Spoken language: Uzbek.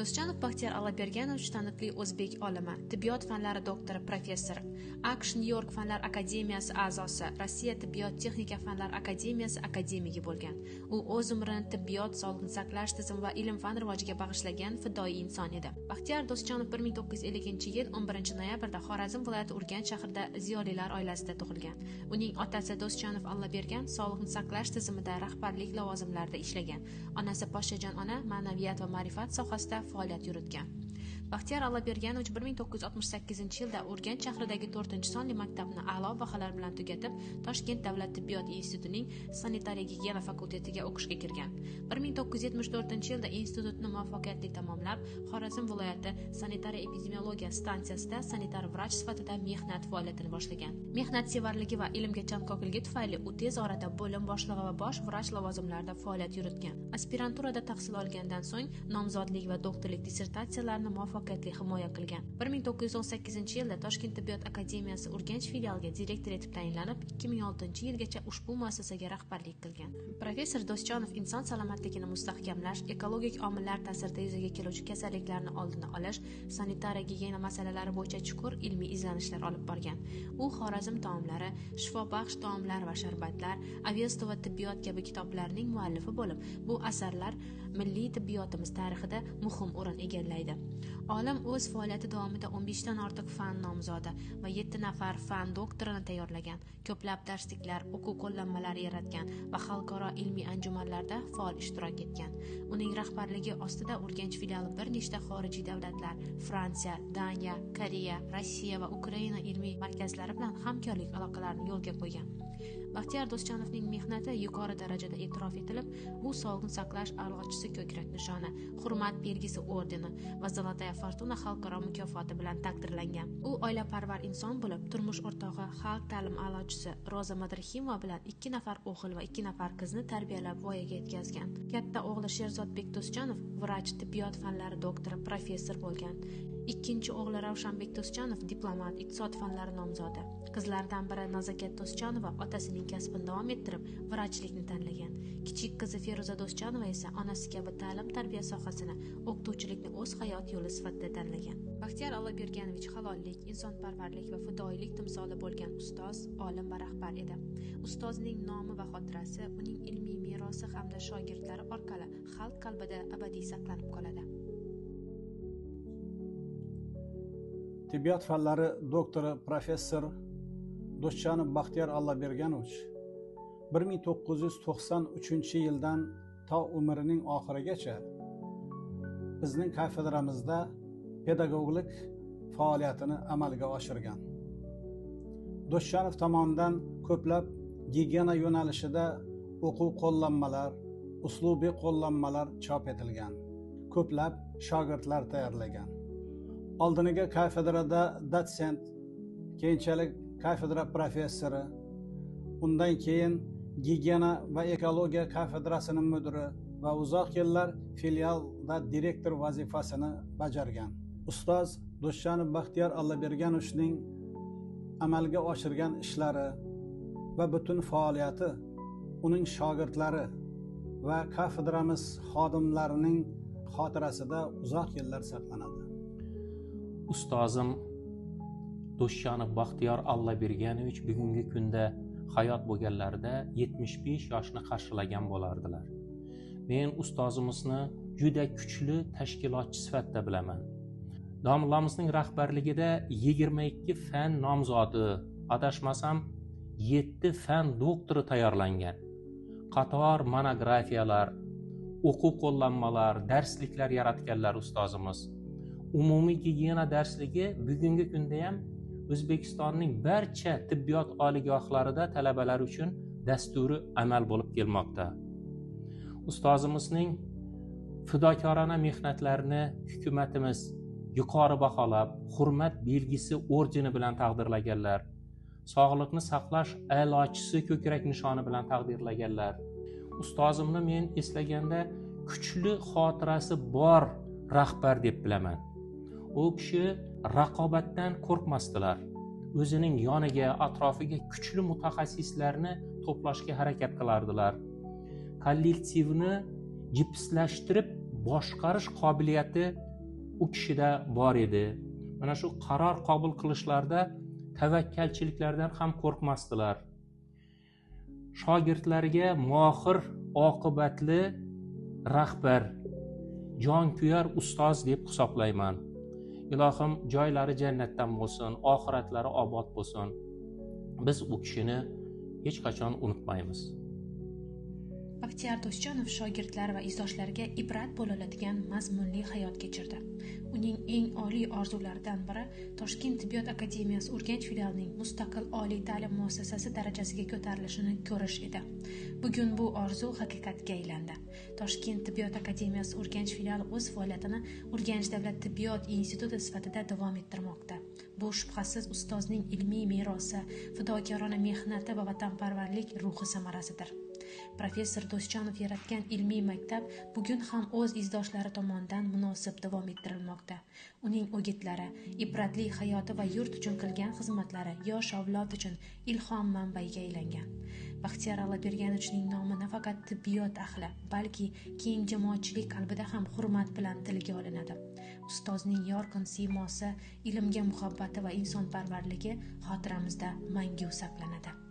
Do'stjonov Baxtiyor Alloberganovich taniqli o'zbek olimi, tibbiyot fanlari doktori, professor, AQSh Nyu-York Fanlar akademiyasi a'zosi, Rossiya tibbiyot texnika fanlar akademiyasi akademigi bo'lgan. U o'z umrini tibbiyot, sog'liqni saqlash tizimi va ilm-fan rivojiga bag'ishlagan fidoyi inson edi. Baxtiyor Do'stjonov 1950-yil 11-noyabrda Xorazm viloyati Urganch shahrida ziyolilar oilasida tug'ilgan. Uning otasi Do'stjonov Allobergan sog'liqni saqlash tizimida rahbarlik lavozimlarida ishlagan. Onasi Poshshajon ona ma'naviyat va ma'rifat sohasida faoliyat yuritgan. Baxtiyor Alloberganovich 1968-yilda Urganch shahridagi 4-sonli maktabni a'lo baholar bilan tugatib, Toshkent davlat tibbiyot institutining sanitariya-gigiyena fakultetiga o'qishga kirgan. 1974-yilda institutni muvaffaqiyatli tamomlab, Xorazm viloyati sanitariya-epidemiologiya stansiyasida sanitar vrach sifatida mehnat faoliyatini boshlagan. Mehnatsevarligi va ilmga chanqoqligi tufayli u tez orada bo'lim boshlig'i va bosh vrach lavozimlarida faoliyat yuritgan. Aspiranturada tahsil olgandan so'ng nomzodlik va doktorlik dissertatsiyalarini muvaffaqiyatli himoya qilgan. 1918-yilda Toshkent tibbiyot akademiyasi Urganch filialiga direktor etib tayinlanib, 2006-yilgacha ushbu muassasaga rahbarlik qilgan. Professor Do'stjonov inson salomatligini mustahkamlash, ekologik omillar ta'sirida yuzaga keluvchi kasalliklarni oldini olish, sanitariya-gigiyena masalalari bo'yicha chuqur ilmiy izlanishlar olib borgan. U Xorazm taomlari, shifobaxsh taomlar va sharbatlar, Avesta va tibbiyot kabi kitoblarning muallifi bo'lib, bu asarlar milliy tibbiyotimiz tarixida muhim o'rin egallaydi. Olim o'z faoliyati davomida 15 dan ortiq fan nomzodi va 7 nafar fan doktorini tayyorlagan, ko'plab darsliklar, o'quv qo'llanmalari yaratgan va xalqaro ilmiy anjumanlarda faol ishtirok etgan. Uning rahbarligi ostida Urganch filiali bir nechta xorijiy davlatlar, Fransiya, Daniya, Koreya, Rossiya va Ukraina ilmiy markazlari bilan hamkorlik aloqalarini yo'lga qo'ygan. Baxtiyor Do'stjonovning mehnati yuqori darajada e'tirof etilib, u sog'liqni saqlash a'lochisi ko'krak nishoni, hurmat belgisi ordeni va Zolotaya Fortuna xalqaro mukofoti bilan taqdirlangan. U oilaparvar inson bo'lib, turmush o'rtog'i, xalq ta'lim a'lochisi Roza Madrahimova bilan 2 nafar o'g'il va 2 nafar qizni tarbiyalab voyaga yetkazgan. Katta o'g'li Sherzodbek Do'stjonov vrach, tibbiyot fanlari doktori, professor bo'lgan. Ikkinchi o'g'li Ravshanbek Do'stjonov diplomat, iqtisod fanlari nomzodi. Qizlaridan biri Nazokat Do'stjonova otasining kasbini davom ettirib, vrachlikni tanlagan. Kichik qizi Feruza Do'stjonova esa onasi kabi ta'lim-tarbiya sohasini, o'qituvchilikni o'z hayot yo'li sifatida tanlagan. Baxtiyor Alloberganovich halollik, insonparvarlik va fidoyilik timsoli bo'lgan ustoz, olim va rahbar edi. Ustozning nomi va xotirasi, uning ilmiy merosi hamda shogirdlari orqali xalq qalbida abadiy saqlanib qoladi. Tibbiyot fanlari doktori, professor Do'stjonov Baxtiyor Alloberganovich 1993-yildan to umrining oxirigacha bizning kafedramizda pedagoglik faoliyatini amalga oshirgan. Do'stjonov tomonidan ko'plab gigiyena yo'nalishida o'quv qo'llanmalar, uslubiy qo'llanmalar chop etilgan. Ko'plab shogirdlar tayyorlagan. Oldiniga kafedrada dotsent, keyinchalik kafedra professori, undan keyin gigiyena va ekologiya kafedrasining mudiri va uzoq yillar filialda direktor vazifasini bajargan. Ustoz Do'stjonov Baxtiyor Alloberganovichning amalga oshirgan ishlari va butun faoliyati uning shogirdlari va kafedramiz xodimlarining xotirasida uzoq yillar saqlanadi. Ustozim Do'stjonov Baxtiyor Alloberganovich bugungi kunda hayot bo'lganlarida 75 yoshni qarshilagan bo'lardilar. Men ustozimizni juda kuchli tashkilotchi sifatida bilaman. Domlamizning rahbarligida 22 fan nomzodi, adashmasam 7 fan doktori tayyorlangan. Qator monografiyalar, o'quv qo'llanmalar, darsliklar yaratganlar ustozimiz. Umumiy gigiyena darsligi bugungi kunda ham O'zbekistonning barcha tibbiyot oliygohlarida talabalar uchun dasturi amal bo'lib kelmoqda. Ustozimizning fidokorona mehnatlarini hukumatimiz yuqori baholab, hurmat belgisi ordeni bilan taqdirlaganlar. Sog'liqni saqlash a'lochisi ko'krak nishoni bilan taqdirlaganlar. Ustozimni men eslaganda kuchli xotirasi bor rahbar deb bilaman. U kishi raqobatdan qo'rqmasdilar. O'zining yoniga, atrofiga kuchli mutaxassislarni to'plashga harakat qilardilar. Kollektivni jipslashtirib boshqarish qobiliyati u kishida bor edi. Mana shu qaror qabul qilishlarda tavakkalchiliklardan ham qo'rqmasdilar. Shogirdlarga mohir, oqibatli rahbar, jonkuyar ustoz deb hisoblayman. Ilohim joylari jannatdan bo'lsin, oxiratlari obod bo'lsin. Biz u kishini hech qachon unutmaymiz. Baxtiyor Do'stjonov shogirdlar va izdoshlariga ibrat bo'la oladigan mazmunli hayot kechirdi. Uning eng oliy orzularidan biri Toshkent tibbiyot akademiyasi Urganch filialining mustaqil oliy ta'lim muassasasi darajasiga ko'tarilishini ko'rish edi. Bugun bu orzu haqiqatga aylandi. Toshkent tibbiyot akademiyasi Urganch filiali o'z faoliyatini Urganch davlat tibbiyot instituti sifatida davom ettirmoqda. Bu shubhasiz ustozning ilmiy merosi, fidokorona mehnati va vatanparvarlik ruhi samarasidir. Professor Do'stjonov yaratgan ilmiy maktab bugun ham o'z izdoshlari tomonidan munosib davom ettirilmoqda. Uning o'gitlari, ibratli hayoti va yurt uchun qilgan xizmatlari yosh avlod uchun ilhom manbaiga aylangan. Baxtiyor Alloberganovning nomi nafaqat tibbiyot ahli, balki keng jamoatchilik qalbida ham hurmat bilan tilga olinadi. Ustozning yorqin siymosi, ilmga muhabbati va insonparvarligi xotiramizda mangu saqlanadi.